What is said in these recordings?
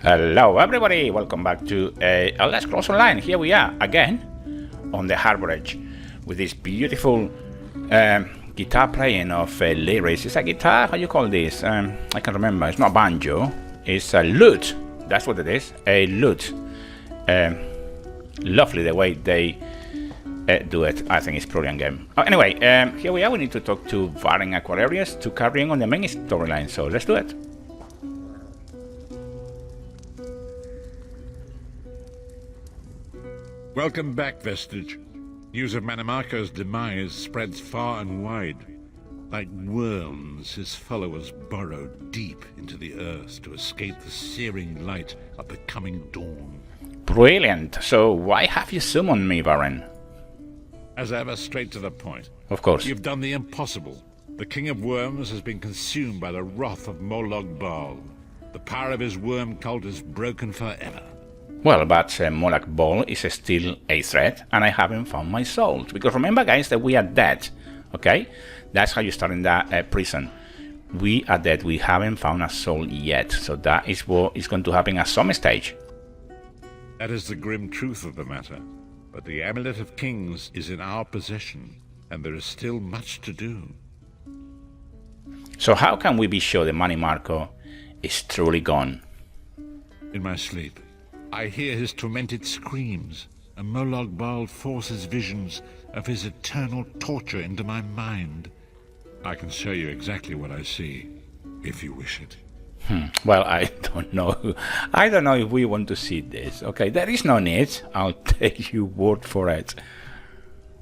Hello everybody, welcome back to Elder Scrolls Online. Here we are again on the Harbour Edge with this beautiful guitar playing of lyrics. It's a guitar, how you call this? I can't remember, it's not banjo, it's a lute. That's what it is, a lute. Lovely the way they do it. I think it's brilliant game. Anyway, here we are, we need to talk to Varen Aquarius to carrying on the main storyline, so let's do it. Welcome back, Vestige. News of Manimarco's demise spreads far and wide. Like worms, his followers burrow deep into the earth to escape the searing light of the coming dawn. Brilliant. So why have you summoned me, Varen? As ever, straight to the point. Of course. You've done the impossible. The King of Worms has been consumed by the wrath of Molog Bal. The power of his worm cult is broken forever. Well, but Molak Ball is still a threat, and I haven't found my soul. Because remember, guys, that we are dead, okay? That's how you start in that prison. We are dead, we haven't found a soul yet. So that is what is going to happen at some stage. That is the grim truth of the matter. But the Amulet of Kings is in our possession, and there is still much to do. So how can we be sure that Manimarco is truly gone? In my sleep, I hear his tormented screams, and Molog Bal forces visions of his eternal torture into my mind. I can show you exactly what I see, if you wish it. Well, I don't know. I don't know if we want to see this. Okay, there is no need. I'll take your word for it.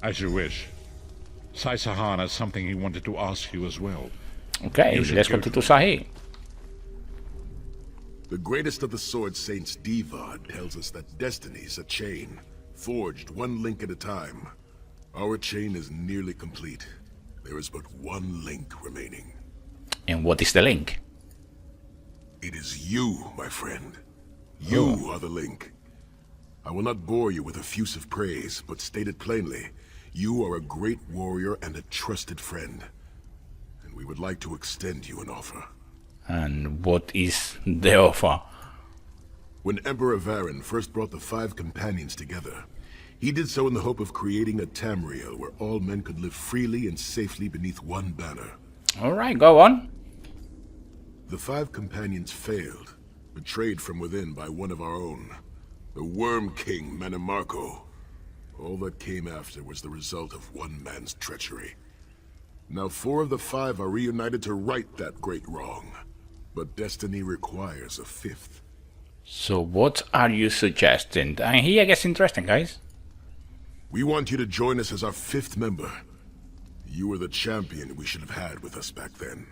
As you wish. Sai Sahan has something he wanted to ask you as well. Okay, let's go to Sahi. The greatest of the Sword Saints, Divad, tells us that destiny's a chain, forged one link at a time. Our chain is nearly complete. There is but one link remaining. And what is the link? It is you, my friend. You are the link. I will not bore you with effusive praise, but state it plainly. You are a great warrior and a trusted friend. And we would like to extend you an offer. And what is the offer? When Emperor Varen first brought the 5 companions together, he did so in the hope of creating a Tamriel where all men could live freely and safely beneath one banner. Alright, go on. The 5 companions failed, betrayed from within by one of our own, the Worm King Manimarco. All that came after was the result of one man's treachery. Now 4 of the 5 are reunited to right that great wrong. But destiny requires a 5th. So what are you suggesting? And here gets interesting, guys. We want you to join us as our 5th member. You were the champion we should have had with us back then.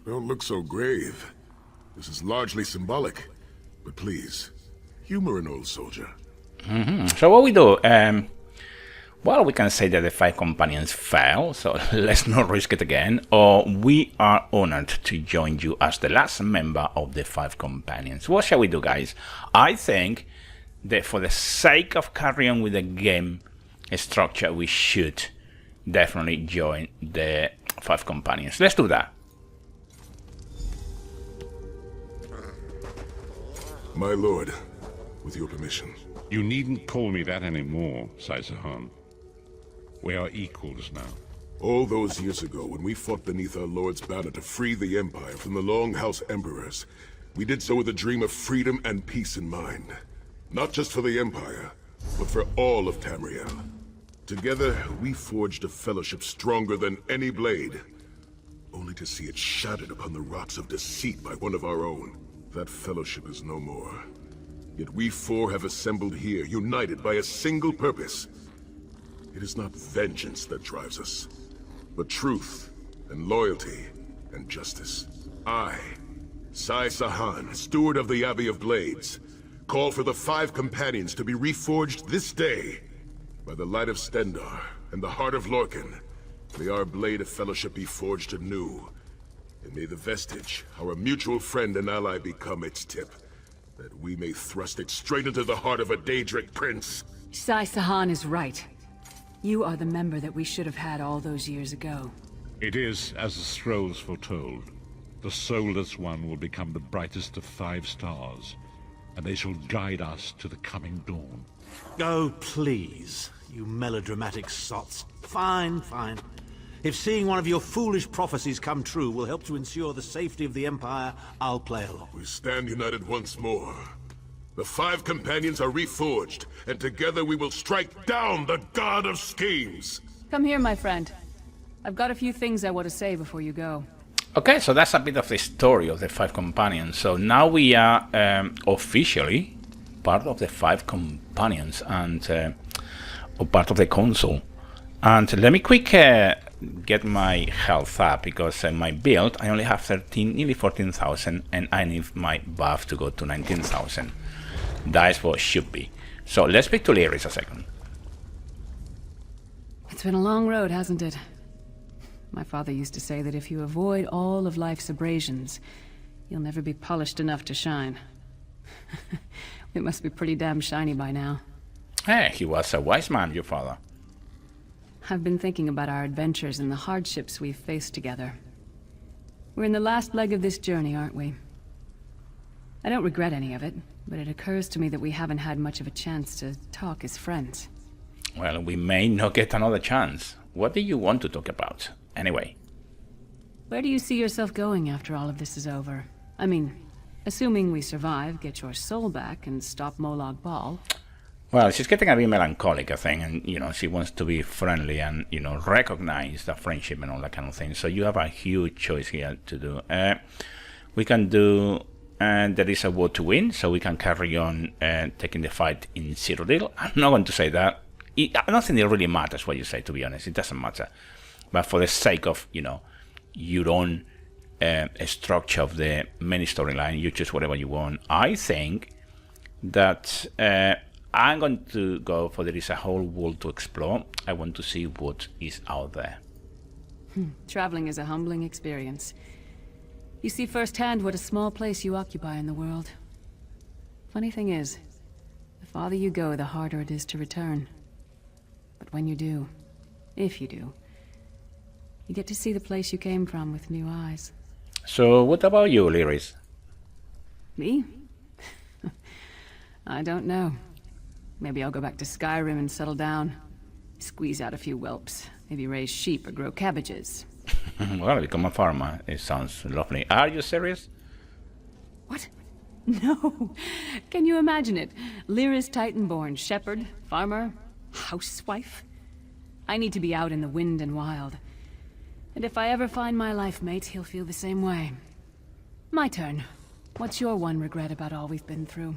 Don't look so grave. This is largely symbolic. But please, humor an old soldier. So what we do? Well, we can say that the 5 companions fell, so let's not risk it again. Or we are honored to join you as the last member of the 5 companions. What shall we do, guys? I think that for the sake of carrying on with the game structure, we should definitely join the 5 companions. Let's do that. My lord, with your permission. You needn't call me that anymore, Sai Sahan. We are equals now. All those years ago, when we fought beneath our Lord's banner to free the Empire from the Longhouse Emperors, we did so with a dream of freedom and peace in mind. Not just for the Empire, but for all of Tamriel. Together, we forged a fellowship stronger than any blade, only to see it shattered upon the rocks of deceit by one of our own. That fellowship is no more. Yet we 4 have assembled here, united by a single purpose. It is not vengeance that drives us, but truth and loyalty and justice. I, Sai Sahan, steward of the Abbey of Blades, call for the 5 companions to be reforged this day. By the light of Stendarr and the heart of Lorcan, may our blade of fellowship be forged anew. And may the Vestige, our mutual friend and ally, become its tip, that we may thrust it straight into the heart of a Daedric prince. Sai Sahan is right. You are the member that we should have had all those years ago. It is as the scrolls foretold. The soulless one will become the brightest of 5 stars, and they shall guide us to the coming dawn. Oh, please, you melodramatic sots. Fine, fine. If seeing one of your foolish prophecies come true will help to ensure the safety of the Empire, I'll play along. We stand united once more. The 5 companions are reforged, and together we will strike down the God of Schemes! Come here, my friend. I've got a few things I want to say before you go. Okay, so that's a bit of the story of the 5 companions. So now we are officially part of the 5 companions and or part of the council. And let me quick get my health up, because my build, I only have 13, nearly 14,000, and I need my buff to go to 19,000. That is what it should be. So let's speak to Lyris a second. It's been a long road, hasn't it? My father used to say that if you avoid all of life's abrasions, you'll never be polished enough to shine. It must be pretty damn shiny by now. Hey, he was a wise man, your father. I've been thinking about our adventures and the hardships we've faced together. We're in the last leg of this journey, aren't we? I don't regret any of it, but it occurs to me that we haven't had much of a chance to talk as friends. Well, we may not get another chance. What do you want to talk about, anyway? Where do you see yourself going after all of this is over? I mean, assuming we survive, get your soul back, and stop Molag Bal. Well, she's getting a bit melancholic, I think, and, you know, she wants to be friendly and, you know, recognize the friendship and all that kind of thing. So you have a huge choice here to do. We can do, there is a war to win, so we can carry on taking the fight in Cyrodiil. I'm not going to say that. I don't think it really matters what you say, to be honest. It doesn't matter. But for the sake of, you know, your own structure of the main storyline, you choose whatever you want. I think that I'm going to go for there is a whole world to explore. I want to see what is out there. Traveling is a humbling experience. You see firsthand what a small place you occupy in the world. Funny thing is, the farther you go, the harder it is to return. But when you do, if you do, you get to see the place you came from with new eyes. So what about you, Lyris? Me? I don't know. Maybe I'll go back to Skyrim and settle down. Squeeze out a few whelps. Maybe raise sheep or grow cabbages. Well, become a farmer. It sounds lovely. Are you serious? What? No. Can you imagine it? Lyris Titanborn, shepherd, farmer, housewife. I need to be out in the wind and wild. And if I ever find my life mate, he'll feel the same way. My turn. What's your one regret about all we've been through?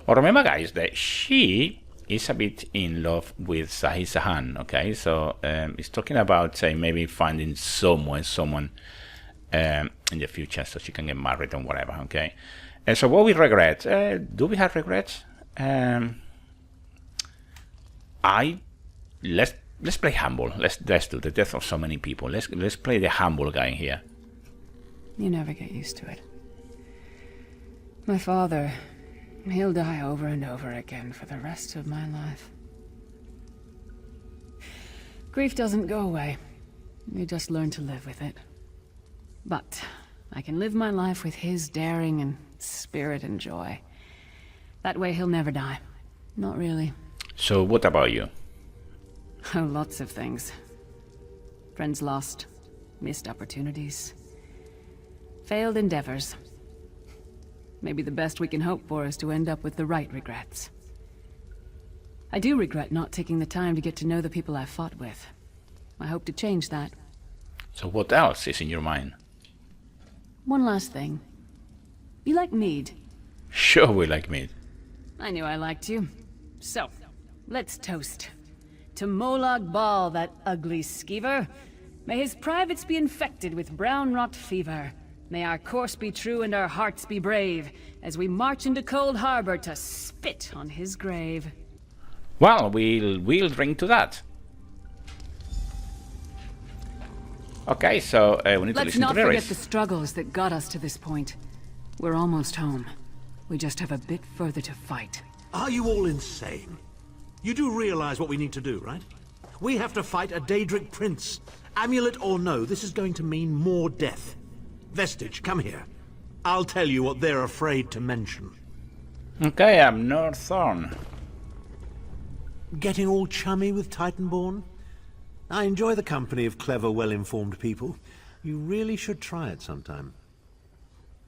Well, remember, guys, that she is a bit in love with Sahan, okay? So it's talking about, say, maybe finding someone in the future so she can get married and whatever, okay? And so what we regret, do we have regrets? Let's play humble. Let's do the death of so many people. Let's play the humble guy here. You never get used to it. My father, he'll die over and over again for the rest of my life. Grief doesn't go away. You just learn to live with it. But I can live my life with his daring and spirit and joy. That way he'll never die. Not really. So what about you? Oh, lots of things. Friends lost, missed opportunities, failed endeavors. Maybe the best we can hope for is to end up with the right regrets. I do regret not taking the time to get to know the people I fought with. I hope to change that. So what else is in your mind? One last thing. You like mead? Sure, we like meat. I knew I liked you. So, let's toast. To Molag Bal, that ugly skeever. May his privates be infected with brown rot fever. May our course be true and our hearts be brave, as we march into Cold Harbor to spit on his grave. Well, we'll drink to that. Okay, so we need to Let's listen not to forget Lyris. the struggles that got us to this point. We're almost home. We just have a bit further to fight. Are you all insane? You do realize what we need to do, right? We have to fight a Daedric prince. Amulet or no, this is going to mean more death. Vestige, come here. I'll tell you what they're afraid to mention. Okay, I'm North Thorn. Getting all chummy with Titanborn? I enjoy the company of clever, well-informed people. You really should try it sometime.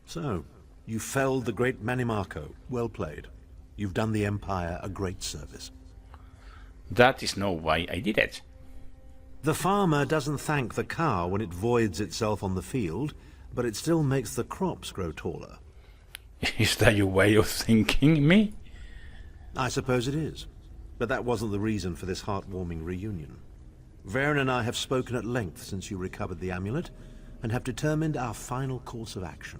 So, you felled the great Manimarco. Well played. You've done the Empire a great service. That is no why I did it. The farmer doesn't thank the cow when it voids itself on the field, but it still makes the crops grow taller. Is that your way of thinking me? I suppose it is. But that wasn't the reason for this heartwarming reunion. Varen and I have spoken at length since you recovered the amulet, and have determined our final course of action.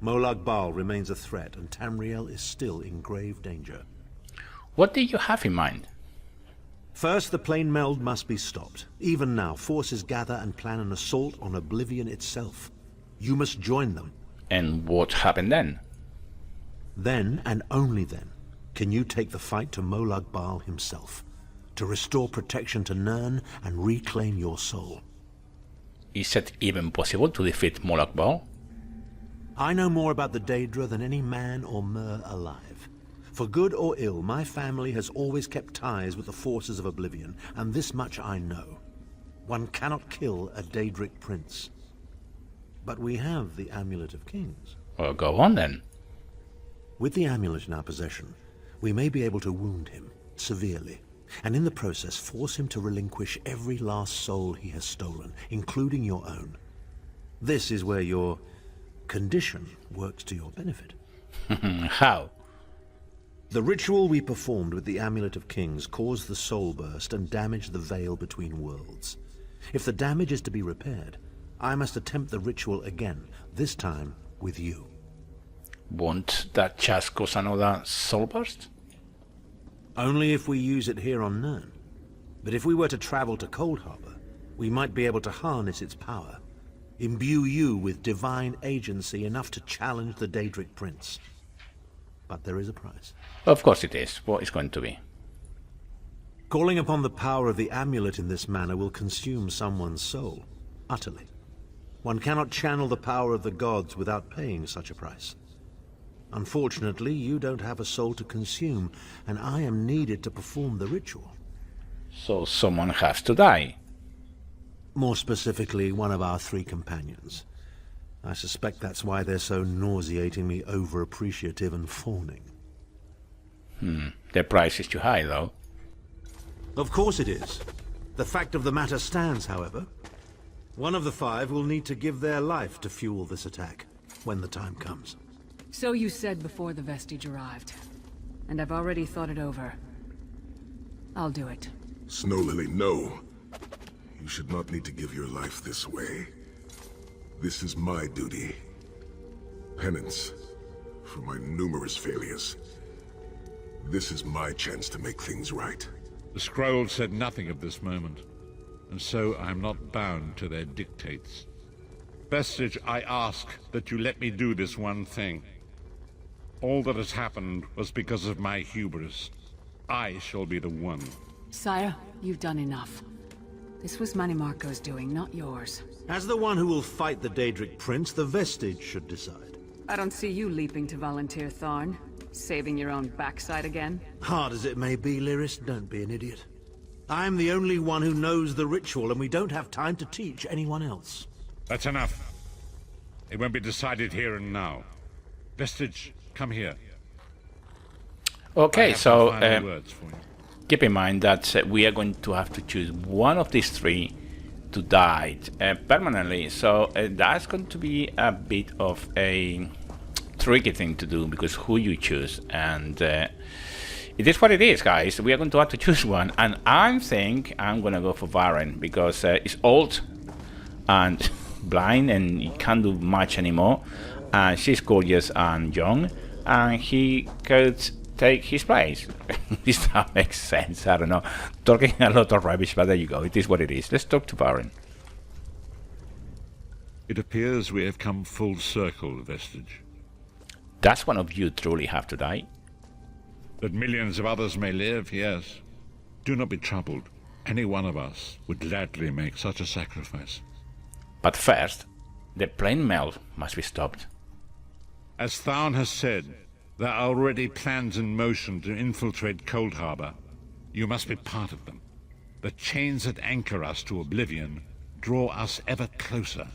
Molag Bal remains a threat, and Tamriel is still in grave danger. What did you have in mind? First, the plane meld must be stopped. Even now, forces gather and plan an assault on Oblivion itself. You must join them. And what happened then? Then, and only then, can you take the fight to Molag Bal himself, to restore protection to Nirn and reclaim your soul. Is it even possible to defeat Molag Bal? I know more about the Daedra than any man or mer alive. For good or ill, my family has always kept ties with the forces of Oblivion, and this much I know. One cannot kill a Daedric prince. But we have the Amulet of Kings. Well, go on then. With the amulet in our possession, we may be able to wound him severely, and in the process force him to relinquish every last soul he has stolen, including your own. This is where your condition works to your benefit. How? The ritual we performed with the Amulet of Kings caused the soul burst and damaged the veil between worlds. If the damage is to be repaired, I must attempt the ritual again, this time with you. Won't that just cause another soul burst? Only if we use it here on Nirn. But if we were to travel to Cold Harbor, we might be able to harness its power, imbue you with divine agency enough to challenge the Daedric Prince. But there is a price. Of course it is. What is going to be? Calling upon the power of the amulet in this manner will consume someone's soul, utterly. One cannot channel the power of the gods without paying such a price. Unfortunately, you don't have a soul to consume, and I am needed to perform the ritual. So someone has to die. More specifically, one of our 3 companions. I suspect that's why they're so nauseatingly over-appreciative and fawning. The price is too high, though. Of course it is. The fact of the matter stands, however. One of the 5 will need to give their life to fuel this attack, when the time comes. So you said before the vestige arrived. And I've already thought it over. I'll do it. Snow Lily, no. You should not need to give your life this way. This is my duty. Penance for my numerous failures. This is my chance to make things right. The scroll said nothing of this moment, and so I am not bound to their dictates. Vestige, I ask that you let me do this one thing. All that has happened was because of my hubris. I shall be the one. Sire, you've done enough. This was Manimarco's doing, not yours. As the one who will fight the Daedric Prince, the Vestige should decide. I don't see you leaping to volunteer, Tharn. Saving your own backside again? Hard as it may be, Lyris, don't be an idiot. I'm the only one who knows the ritual, and we don't have time to teach anyone else. That's enough. It won't be decided here and now. Vestige, come here. Okay, so Words for you. keep in mind that we are going to have to choose one of these 3 to die permanently. So that's going to be a bit of a tricky thing to do, because who you choose, and it is what it is, guys. We are going to have to choose one, and I think I'm gonna go for Varen, because he's old and blind and he can't do much anymore, and she's gorgeous and young, and he could take his place. If that makes sense, I don't know, talking a lot of rubbish, but there you go, it is what it is. Let's talk to Varen. It appears we have come full circle, Vestige. Does one of you truly have to die? That millions of others may live, yes. Do not be troubled. Any one of us would gladly make such a sacrifice. But first, The plane melt must be stopped. As Tharn has said, there are already plans in motion to infiltrate Cold Harbor. You must be part of them. The chains that anchor us to oblivion draw us ever closer.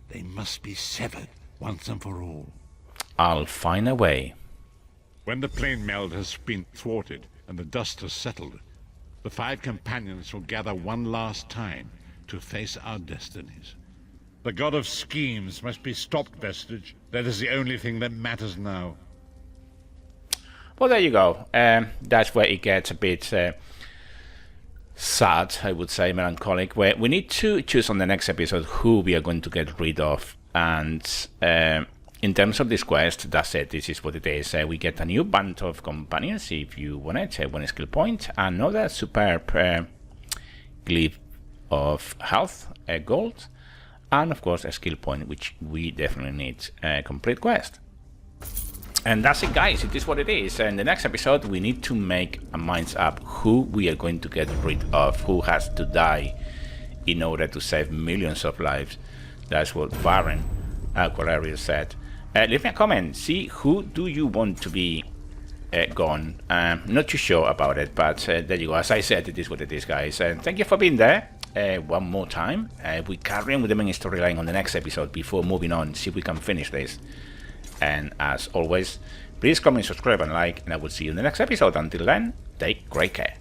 They must be severed once and for all. I'll find a way. When the plane meld has been thwarted and the dust has settled, the 5 companions will gather one last time to face our destinies. The god of schemes must be stopped, Vestige. That is the only thing that matters now. Well, there you go. That's where it gets a bit sad, I would say, melancholic, where we need to choose on the next episode who we are going to get rid of. And in terms of this quest, that's it. This is what it is. We get a new band of companions, if you want it. 1 skill point. Another superb glyph of health, gold. And of course a skill point, which we definitely need a complete quest. And that's it, guys. It is what it is. In the next episode we need to make our minds up who we are going to get rid of, who has to die in order to save millions of lives. That's what Varen Aquarius said. Leave me a comment. See, who do you want to be gone? Not too sure about it, but there you go. As I said, it is what it is, guys. And thank you for being there. One more time. We carry on with the main storyline on the next episode before moving on, see if we can finish this. And as always, please comment, subscribe and like, and I will see you in the next episode. Until then, take great care.